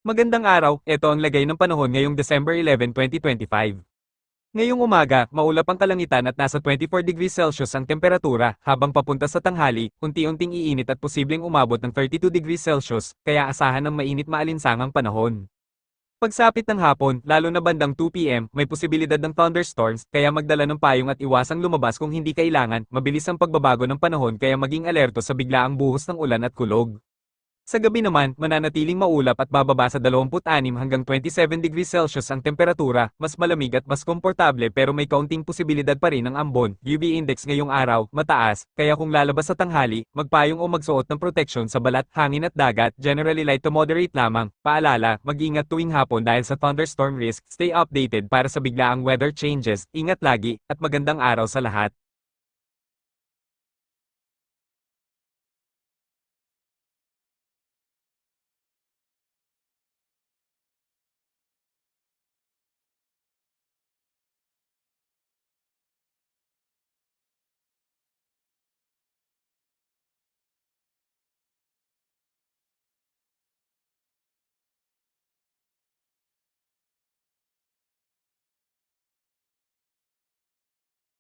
Magandang araw, ito ang lagay ng panahon ngayong December 11, 2025. Ngayong umaga, maulap ang kalangitan at nasa 24 degrees Celsius ang temperatura, habang papunta sa tanghali, unti-unting iinit at posibleng umabot ng 32 degrees Celsius, kaya asahan ng mainit maalinsangang panahon. Pagsapit ng hapon, lalo na bandang 2 p.m., may posibilidad ng thunderstorms, kaya magdala ng payong at iwasang lumabas kung hindi kailangan, mabilis ang pagbabago ng panahon kaya maging alerto sa biglaang buhos ng ulan at kulog. Sa gabi naman, mananatiling maulap at bababa sa 26 hanggang 27 degrees Celsius ang temperatura, mas malamig at mas komportable pero may kaunting posibilidad pa rin ng ambon. UV index ngayong araw, mataas, kaya kung lalabas sa tanghali, magpayong o magsuot ng proteksyon sa balat, hangin at dagat, generally light to moderate lamang. Paalala, mag-ingat tuwing hapon dahil sa thunderstorm risk, stay updated para sa biglaang weather changes, ingat lagi, at magandang araw sa lahat.